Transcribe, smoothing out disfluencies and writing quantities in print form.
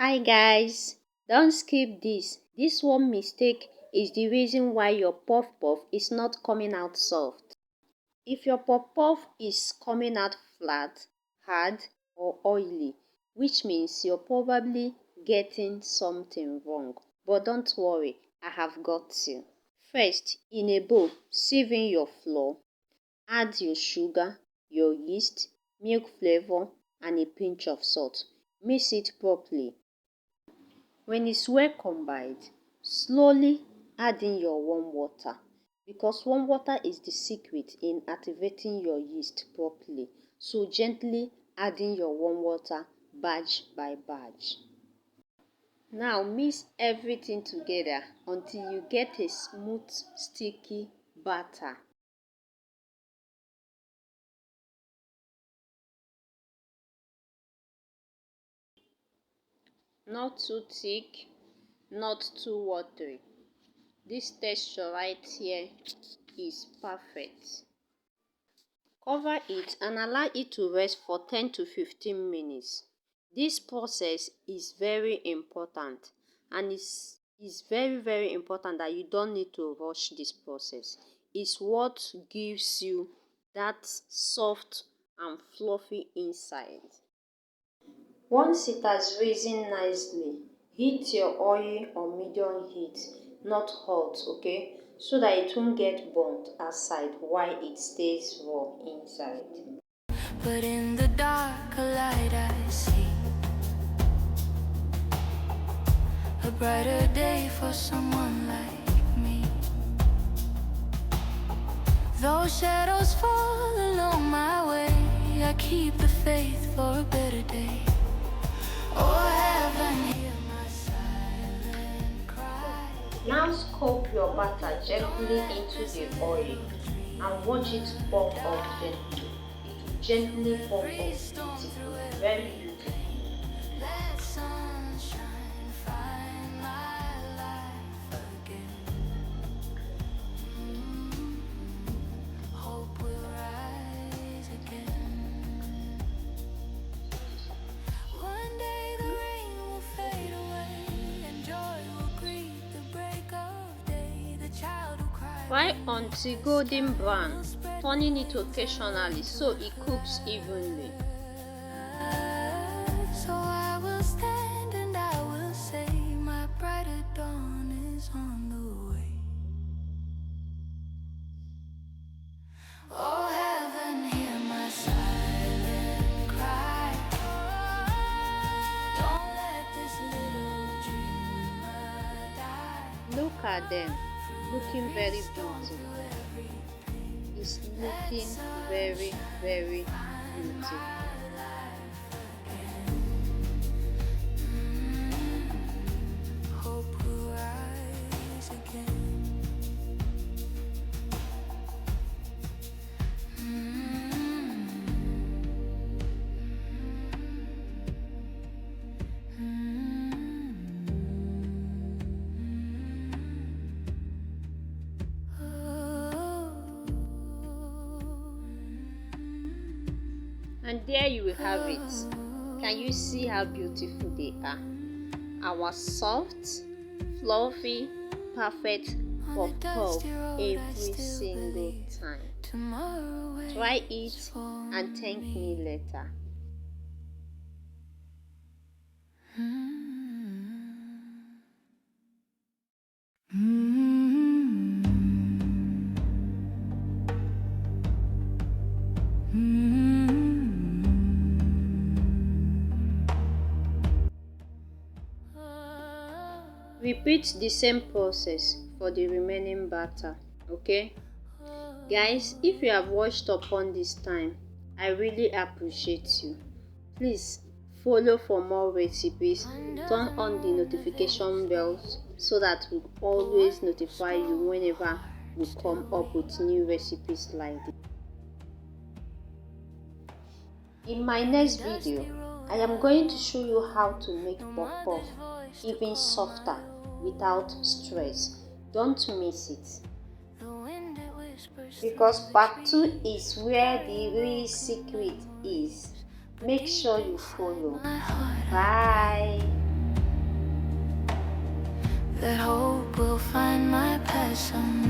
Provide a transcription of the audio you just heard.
Hi guys, don't skip this. This one mistake is the reason why your puff puff is not coming out soft. If your puff puff is coming out flat, hard or oily, which means you're probably getting something wrong. But don't worry, I have got you. First, in a bowl, sieve in your flour. Add your sugar, your yeast, milk flavor and a pinch of salt. Mix it properly. When it's well combined, slowly add in your warm water because warm water is the secret in activating your yeast properly. So gently add in your warm water batch by batch. Now mix everything together until you get a smooth, sticky batter. Not too thick, not too watery. This texture right here is perfect. Cover it and allow it to rest for 10 to 15 minutes. This process is very important and it's very important that you don't need to rush this process. It's what gives you that soft and fluffy inside. Once it has risen nicely, heat your oil on medium heat, not hot, okay? So that it won't get burnt outside while it stays raw inside. But in the dark a light I see, a brighter day for someone like me. Though shadows fall along my way, I keep the faith for a better day. Oh heaven, hear my silent cry. Now scoop your batter gently into the oil and watch it pop up gently. It will gently pop up beautifully, very beautiful. Let sunshine find my life again. Hope will rise again. One day the rain will fade away and joy will greet the break of day. The child will cry. Fry until golden brown, turning it occasionally so it cooks evenly. So I will stand and I will say, my brighter dawn is on the way. Oh heaven, hear my silent cry. Don't let this little dreamer die. Look at them, looking very beautiful. It's looking very beautiful. Hope will rise again. And there you will have it. Can you see how beautiful they are? Our soft, fluffy, perfect puff puff every single time. Try it and thank me later. Repeat the same process for the remaining batter, okay? Guys, if you have watched upon this time, I really appreciate you. Please follow for more recipes, turn on the notification bells so that we always notify you whenever we come up with new recipes like this. In my next video, I am going to show you how to make puff puff even softer without stress. Don't miss it. Because part 2 is where the real secret is. Make sure you follow. Bye. some